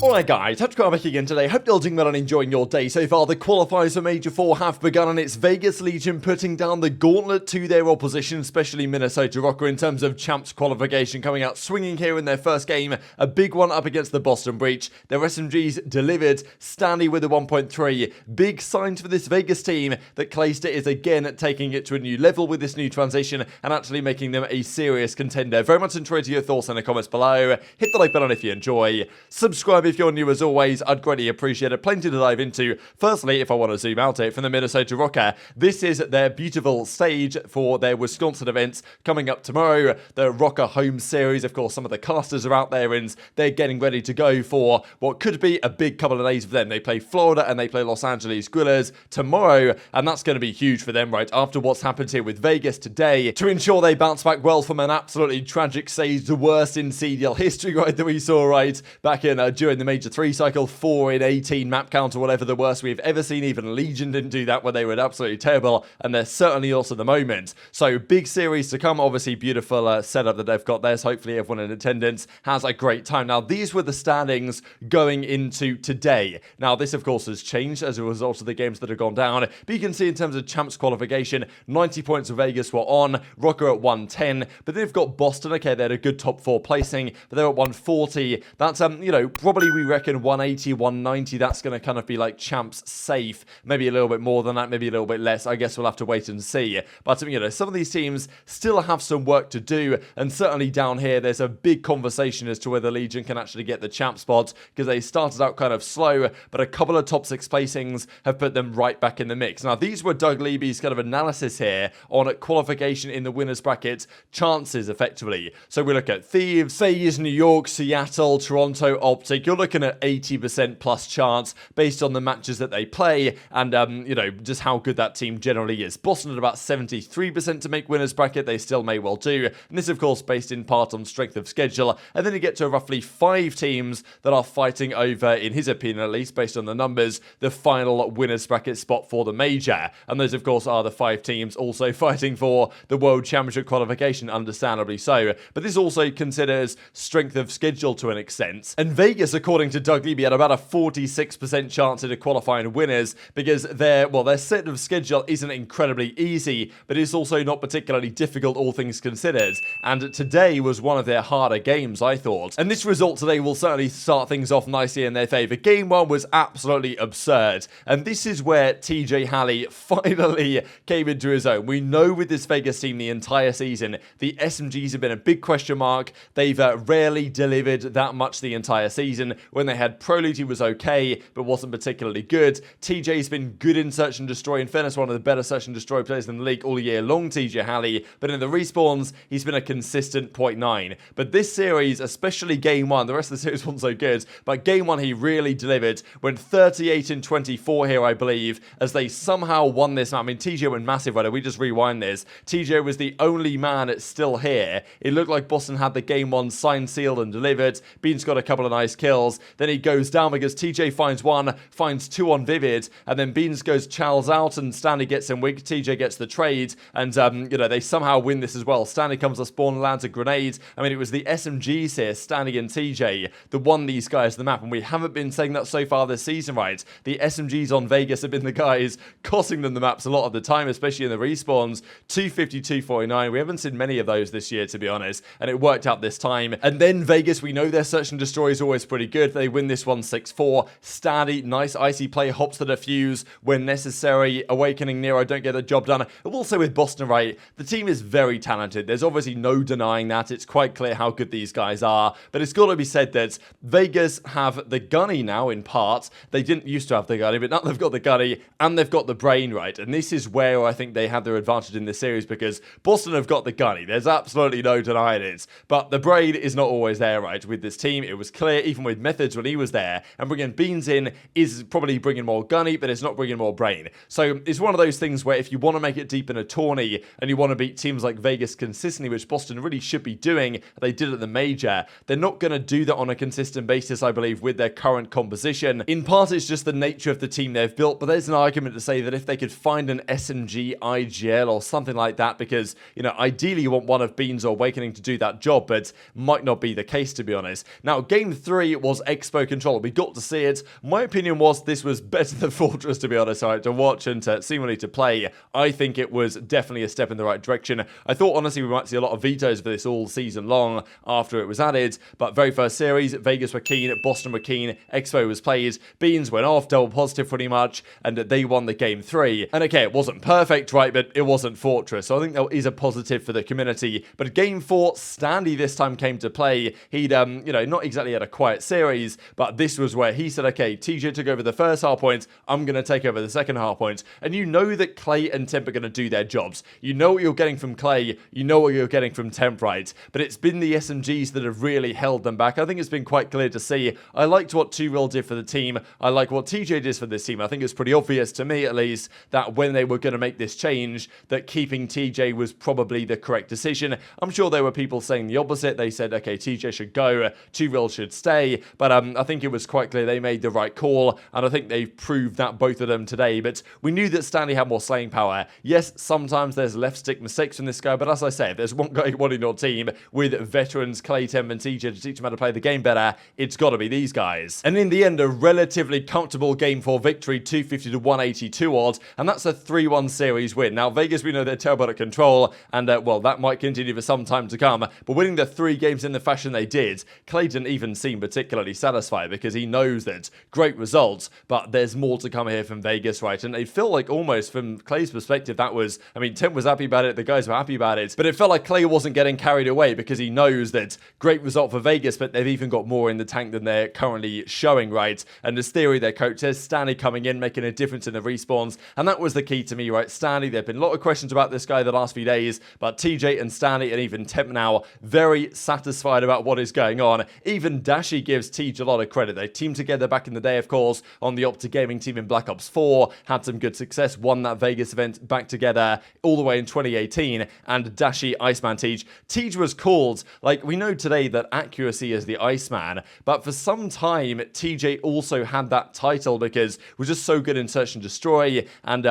Alright guys, TacticalRab back again today. Hope you're doing well and enjoying your day so far. The qualifiers for Major 4 have begun, and it's Vegas Legion putting down the gauntlet to their opposition, especially Minnesota Rokkr, in terms of champs qualification, coming out swinging here in their first game. A big one up against the Boston Breach. Their SMGs delivered, Standy with a 1.3. Big signs for this Vegas team that Clayster is again taking it to a new level with this new transition and actually making them a serious contender. Very much enjoyed your thoughts in the comments below. Hit the like button if you enjoy. Subscribe if you're new as always, I'd greatly appreciate it. Plenty to dive into. Firstly, if I want to zoom out it from the Minnesota Rokkr, this is their beautiful stage for their Wisconsin events coming up tomorrow. The Rokkr home series, of course, some of the casters are out there and they're getting ready to go for what could be a big couple of days for them. They play Florida and they play Los Angeles Guerrillas tomorrow, and that's going to be huge for them, right, after what's happened here with Vegas today, to ensure they bounce back well from an absolutely tragic stage, the worst in CDL history, right, that we saw, right, back in during the Major 3 cycle, 4 in 18 map count or whatever, the worst we've ever seen. Even Legion didn't do that when they were absolutely terrible, and they're certainly also the moment. So big series to come. Obviously beautiful setup that they've got there, so hopefully everyone in attendance has a great time. Now these were the standings going into today. Now this of course has changed as a result of the games that have gone down, but you can see in terms of champs qualification, 90 points of Vegas were on, Rokkr at 110, but they've got Boston. Okay, they had a good top 4 placing, but they're at 140. That's you know, probably we reckon 180, 190, that's going to kind of be like champs safe. Maybe a little bit more than that, maybe a little bit less. I guess we'll have to wait and see. But, you know, some of these teams still have some work to do, and certainly down here, there's a big conversation as to whether Legion can actually get the champ spot, because they started out kind of slow, but a couple of top 6 placings have put them right back in the mix. Now, these were Doug Levy's kind of analysis here on qualification in the winners bracket chances, effectively. So we look at Thieves, FaZe, New York, Seattle, Toronto, OpTic. You're looking at 80% plus chance based on the matches that they play and, you know, just how good that team generally is. Boston at about 73% to make winners bracket. They still may well do. And this, of course, based in part on strength of schedule. And then you get to roughly 5 teams that are fighting over, in his opinion at least, based on the numbers, the final winners bracket spot for the major. And those, of course, are the 5 teams also fighting for the World Championship qualification, understandably so. But this also considers strength of schedule to an extent. And Vegas, according to Doug Levy, had about a 46% chance of qualifying winners because their set of schedule isn't incredibly easy, but it's also not particularly difficult, all things considered. And today was one of their harder games, I thought. And this result today will certainly start things off nicely in their favour. Game 1 was absolutely absurd. And this is where TJ Halley finally came into his own. We know with this Vegas team the entire season, the SMGs have been a big question mark. They've rarely delivered that much the entire season. When they had Prolute, he was okay, but wasn't particularly good. TJ's been good in Search and Destroy. In fairness, one of the better Search and Destroy players in the league all year long, TJ Halley. But in the respawns, he's been a consistent 0.9. But this series, especially Game 1, the rest of the series wasn't so good, but Game 1 he really delivered. Went 38 in 24 here, I believe, as they somehow won this. I mean, TJ went massive right. We just rewind this. TJ was the only man still here. It looked like Boston had the Game 1 signed, sealed, and delivered. Beans got a couple of nice kills. Then he goes down because TJ finds 1, finds 2 on Vivid, and then Beans goes Charles out, and Standy gets him weak. TJ gets the trade, and, you know, they somehow win this as well. Standy comes to spawn, lands a grenade. I mean, it was the SMGs here, Standy and TJ, that won these guys the map, and we haven't been saying that so far this season, right? The SMGs on Vegas have been the guys costing them the maps a lot of the time, especially in the respawns. 250, 249. We haven't seen many of those this year, to be honest, and it worked out this time. And then Vegas, we know their Search and Destroy is always pretty good. They win this one 6-4. Standy, nice icy play, hops to the fuse when necessary. Awakening Nero, don't get the job done. And also with Boston, right, the team is very talented. There's obviously no denying that. It's quite clear how good these guys are. But it's got to be said that Vegas have the gunny now, in part. They didn't used to have the gunny, but now they've got the gunny and they've got the brain, right? And this is where I think they have their advantage in this series, because Boston have got the gunny. There's absolutely no denying it. But the brain is not always there, right? With this team, it was clear, even with Methods when he was there, and bringing Beans in is probably bringing more gunny, but it's not bringing more brain. So it's one of those things where if you want to make it deep in a tourney and you want to beat teams like Vegas consistently, which Boston really should be doing, they did at the major, they're not going to do that on a consistent basis, I believe, with their current composition. In part, it's just the nature of the team they've built, but there's an argument to say that if they could find an SMG IGL or something like that, because, you know, ideally you want one of Beans or Awakening to do that job, but might not be the case, to be honest. Now, Game 3 was Expo control. We got to see it. My opinion was this was better than Fortress, to be honest, right, to watch and seemingly to play. I think it was definitely a step in the right direction. I thought, honestly, we might see a lot of vetoes for this all season long after it was added, but very first series, Vegas were keen, Boston were keen, Expo was played, Beans went off, double positive pretty much, and they won the game 3. And okay, it wasn't perfect, right, but it wasn't Fortress, so I think that is a positive for the community. But game 4, Standy this time came to play. He'd, not exactly had a quiet series, but this was where he said, okay, TJ took over the first half points, I'm going to take over the second half points. And you know that Clay and Temp are going to do their jobs. You know what you're getting from Clay, you know what you're getting from Temp, right? But it's been the SMGs that have really held them back. I think it's been quite clear to see. I liked what 2Real did for the team. I like what TJ did for this team. I think it's pretty obvious to me, at least, that when they were going to make this change, that keeping TJ was probably the correct decision. I'm sure there were people saying the opposite. They said, okay, TJ should go, 2Real should stay. But I think it was quite clear they made the right call, and I think they've proved that, both of them, today. But we knew that Standy had more slaying power. Yes, sometimes there's left stick mistakes from this guy, but as I say, if there's one guy you want in your team with veterans Clay, Temp, and TJ to teach them how to play the game better, it's got to be these guys. And in the end, a relatively comfortable game 4 victory, 250 to 182 odds, and that's a 3-1 series win. Now, Vegas, we know they're terrible at control, and well, that might continue for some time to come, but winning the 3 games in the fashion they did, Clay didn't even seem particularly satisfied, because he knows that great results, but there's more to come here from Vegas, right? And it felt like almost from Clay's perspective, that was, I mean, Temp was happy about it, the guys were happy about it, but it felt like Clay wasn't getting carried away, because he knows that great result for Vegas, but they've even got more in the tank than they're currently showing, right? And as theory, their coach says, Standy coming in, making a difference in the respawns, and that was the key to me, right? Standy, there have been a lot of questions about this guy the last few days, but TJ and Standy and even Temp now, very satisfied about what is going on. Even Dashy gives TJ a lot of credit. They teamed together back in the day, of course, on the OpTic gaming team in Black Ops 4, had some good success, won that Vegas event back together all the way in 2018, and Dashy, Iceman, TJ was called, like, we know today that accuracy is the Iceman, but for some time, TJ also had that title because was just so good in search and destroy, and,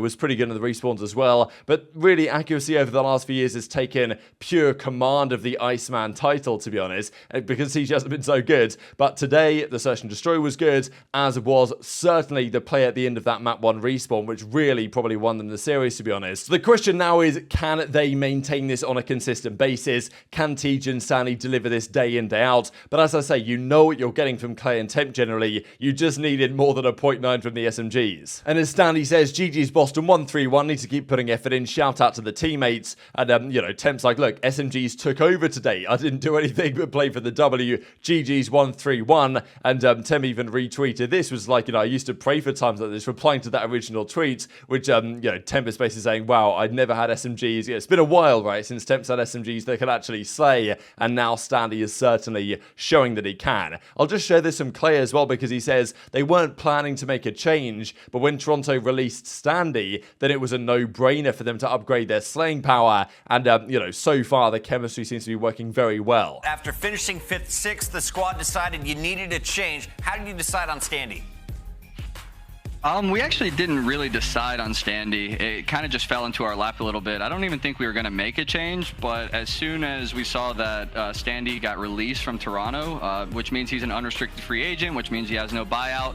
was pretty good in the respawns as well, but really accuracy over the last few years has taken pure command of the Iceman title, to be honest, because TJ hasn't been so good. But today, the search and destroy was good, as was certainly the play at the end of that map 1 respawn, which really probably won them the series, to be honest. So the question now is, can they maintain this on a consistent basis? Can TJ and Standy deliver this day in, day out? But as I say, you know what you're getting from Clay and Temp generally. You just needed more than a 0.9 from the SMGs. And as Standy says, GG's Boston 1-3-1, need to keep putting effort in. Shout out to the teammates. And, Temp's like, look, SMGs took over today. I didn't do anything but play for the W. GG's 1-3-1. And Temp even retweeted this, was like, I used to pray for times like this, replying to that original tweet, which, Temp is basically saying, wow, I'd never had SMGs. It's been a while, right, since Temp's had SMGs that can actually slay, and now Standy is certainly showing that he can. I'll just share this from Clay as well, because he says they weren't planning to make a change, but when Toronto released Standy, then it was a no-brainer for them to upgrade their slaying power, and, so far the chemistry seems to be working very well. After finishing 5th, 6th, the squad decided you needed a change. How did you decide on Standy? We actually didn't really decide on Standy. It kind of just fell into our lap a little bit. I don't even think we were going to make a change, but as soon as we saw that Standy got released from Toronto, which means he's an unrestricted free agent, which means he has no buyout,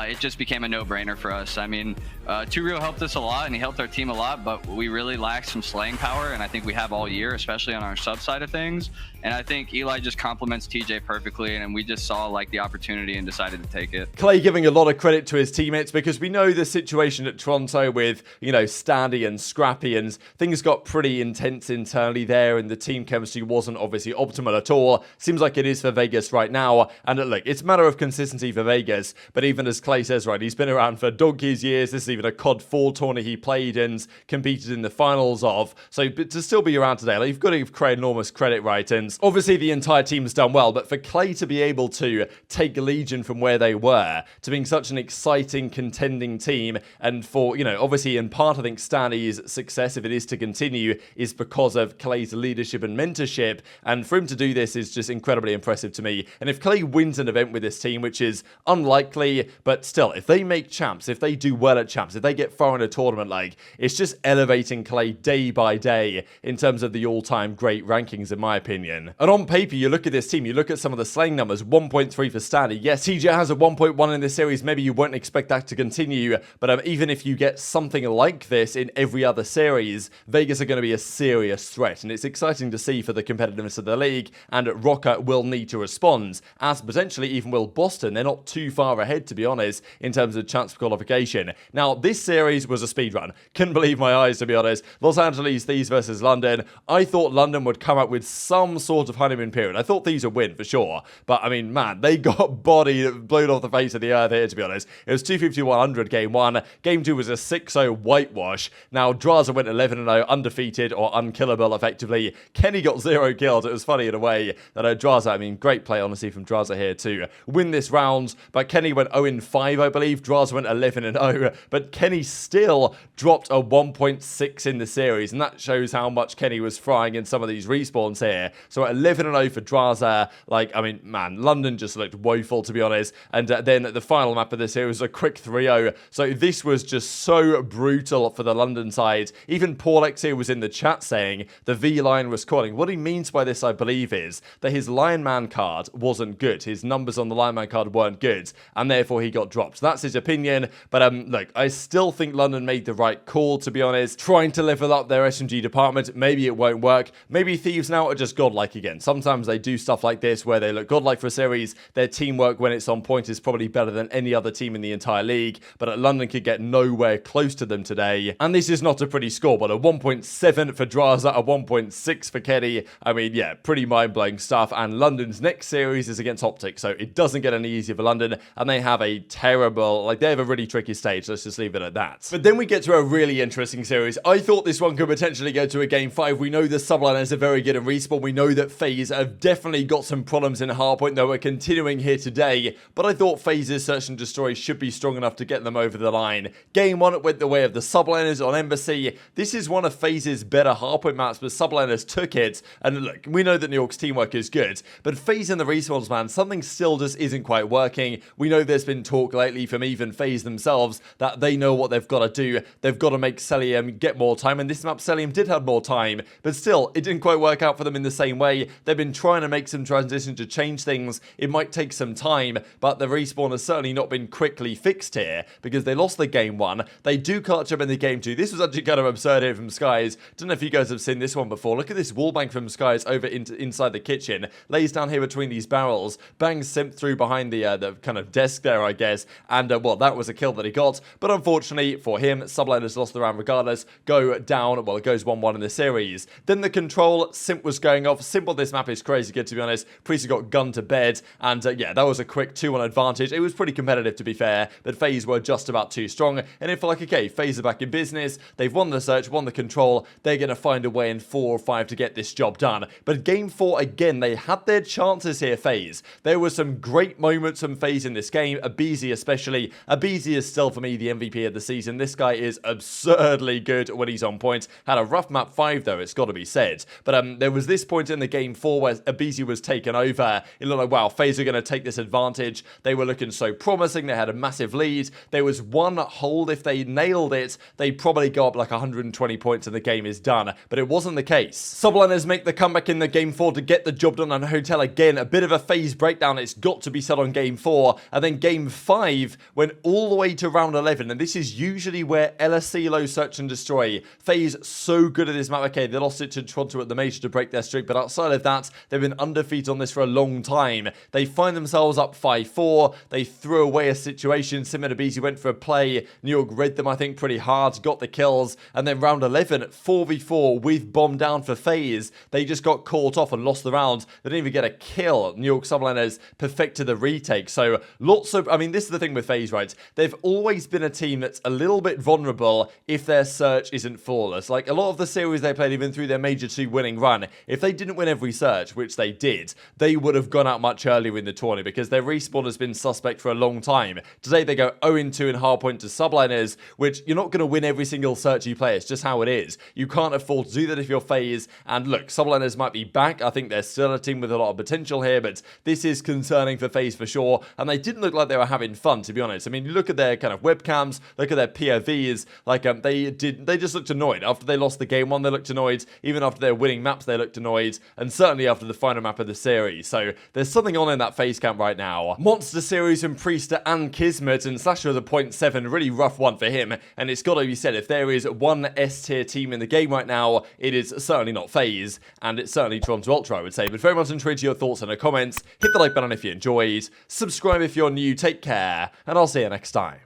it just became a no-brainer for us. I mean, 2Real helped us a lot, and he helped our team a lot, but we really lacked some slaying power, and I think we have all year, especially on our sub side of things. And I think eLLeY just complements TJ perfectly, and we just saw like the opportunity and decided to take it. Clay giving a lot of credit to his teammates, because we know the situation at Toronto with, Standy and Scrappy, and things got pretty intense internally there, and the team chemistry wasn't obviously optimal at all. Seems like it is for Vegas right now, and look, it's a matter of consistency for Vegas, but even as Clay says, right, he's been around for donkey's years. This is even a COD 4 tournament he played and competed in the finals of, so to still be around today, like, you've got to give Clay enormous credit, right? And obviously the entire team has done well, but for Clay to be able to take Legion from where they were to being such an exciting contending team, and for, obviously in part I think Standy's success, if it is to continue, is because of Clay's leadership and mentorship, and for him to do this is just incredibly impressive to me. And if Clay wins an event with this team, which is unlikely, but still, if they make champs, if they do well at champs, if they get far in a tournament, like, it's just elevating Clay day by day in terms of the all-time great rankings, in my opinion. And on paper, you look at this team, you look at some of the slaying numbers, 1.3 for Standy. Yes, TJ has a 1.1 in this series. Maybe you won't expect that to continue, but even if you get something like this in every other series, Vegas are going to be a serious threat, and it's exciting to see for the competitiveness of the league, and Rokkr will need to respond, as potentially even will Boston. They're not too far ahead, to be honest, in terms of chance for qualification. Now, this series was a speedrun. Couldn't believe my eyes, to be honest. Los Angeles Thieves versus London. I thought London would come up with some sort of honeymoon period. I thought Thieves would win, for sure, but I mean, man, they got bodied, blown off the face of the earth here, to be honest. It was 250-100 game 1. Game 2 was a 6-0 whitewash. Now, Drazah went 11-0, undefeated or unkillable, effectively. Kenny got 0 kills. It was funny in a way that Drazah, I mean, great play, honestly, from Drazah here to win this round, but Kenny went 0-5, I believe. Drazah went 11-0, but Kenny still dropped a 1.6 in the series, and that shows how much Kenny was frying in some of these respawns here. So 11-0 for Drazah. Like, I mean, man, London just looked woeful, to be honest, and then the final map of this here was a quick 3-0, so this was just so brutal for the London side. Even Paulx here was in the chat saying the V-line was calling. What he means by this, I believe, is that his Lion-Man card wasn't good. His numbers on the Lion-Man card weren't good, and therefore he got dropped. That's his opinion, but look, I still think London made the right call, to be honest. Trying to level up their SMG department, maybe it won't work. Maybe Thieves now are just godlike again. Sometimes they do stuff like this where they look godlike for a series. Their teamwork when it's on point is probably better than any other team in the entire league, but London could get nowhere close to them today. And this is not a pretty score, but a 1.7 for Drazah, a 1.6 for Kenny. I mean, yeah, pretty mind-blowing stuff. And London's next series is against OpTic, so it doesn't get any easier for London, and they have a terrible, like, they have a really tricky stage. Let's just leave it at that. But then we get to a really interesting series. I thought this one could potentially go to a game 5. We know the Subliners are very good in respawn. We know that FaZe have definitely got some problems in hardpoint, though we're continuing here today, but I thought FaZe's Search and Destroy should be strong enough to get them over the line. Game 1 went the way of the Subliners on Embassy. This is one of FaZe's better hardpoint maps, but Subliners took it, and look, we know that New York's teamwork is good, but FaZe and the respawns, man, something still just isn't quite working. We know there's been talk lately from even FaZe themselves that they know what they've got to do. They've got to make Cellium get more time, and this map Cellium did have more time, but still, it didn't quite work out for them in the same way. They've been trying to make some transition to change things. It might take some time, but the respawn has certainly not been quickly fixed here, because they lost the game 1. They do catch up in the game 2. This was actually kind of absurd here from Skies. Don't know if you guys have seen this one before. Look at this wallbang from Skies over inside the kitchen. Lays down here between these barrels. Bangs Simp through behind the kind of desk there, I guess. And, well, that was a kill that he got. But unfortunately for him, Subliners lost the round regardless. Go down. Well, it goes 1-1 in the series. Then the control. Simp was going off. Simp on this map is crazy good, to be honest. Priest got gunned to bed. And, yeah, that was a quick 2-1 advantage. It was pretty competitive, to be fair. But FaZe were just about too strong. And it felt like, okay, FaZe are back in business. They've won the search, won the control. They're going to find a way in 4 or 5 to get this job done. But game 4, again, they had their chances here, FaZe. There were some great moments from FaZe in this game. aBeZy especially. aBeZy is still, for me, the MVP of the season. This guy is absurdly good when he's on point. Had a rough map 5, though, it's got to be said. But there was this point in the game 4 where aBeZy was taken over. It looked like, wow, FaZe are going to take this advantage. They were looking so promising. They had a massive lead. There was one hold. If they nailed it, they'd probably go up like 120 points and the game is done. But it wasn't the case. Subliners make the comeback in the game 4 to get the job done on Hotel again. A bit of a FaZe breakdown. It's got to be said on game 4. And then game 5 went all the way to round 11. And this is usually where LSCLO Search and Destroy. FaZe so good at this map. Okay, they lost it to Toronto at the major to break their streak. But outside of that, they've been undefeated on this for a long time. They find themselves up 5-4. They threw away a situation. Sim and aBeZy went for a play. New York read them, I think, pretty hard. Got the kills. And then round 11, 4v4 with bomb down for FaZe. They just got caught off and lost the round. They didn't even get a kill. New York Subliners perfected the retake. So lots of, I mean, this is the thing with FaZe, right? They've always been a team that's a little bit vulnerable if their search isn't flawless. Like a lot of the series they played, even through their major 2 winning run, if they didn't win every search, which they did, they would have gone out much earlier in the tournament because their respawn has been suspect for a long time. Today they go 0-2 in hardpoint to Subliners, which you're not going to win every single search you play. It's just how it is. You can't afford to do that if you're FaZe. And look, Subliners might be back. I think they're still a team with a lot of potential here, but this is concerning for FaZe for sure. And they didn't look like they were were having fun, to be honest. I mean, you look at their kind of webcams, look at their POVs, like, they just looked annoyed. After they lost the game one, they looked annoyed. Even after their winning maps, they looked annoyed. And certainly after the final map of the series. So there's something on in that FaZe camp right now. Monster series from Priester and Kismet, and Slasher has a 0.7, really rough one for him. And it's got to be said, if there is one S-tier team in the game right now, it is certainly not FaZe, and it's certainly Toronto Ultra, I would say. But very much intrigued to your thoughts in the comments. Hit the like button if you enjoyed. Subscribe if you're new. Take care, and I'll see you next time.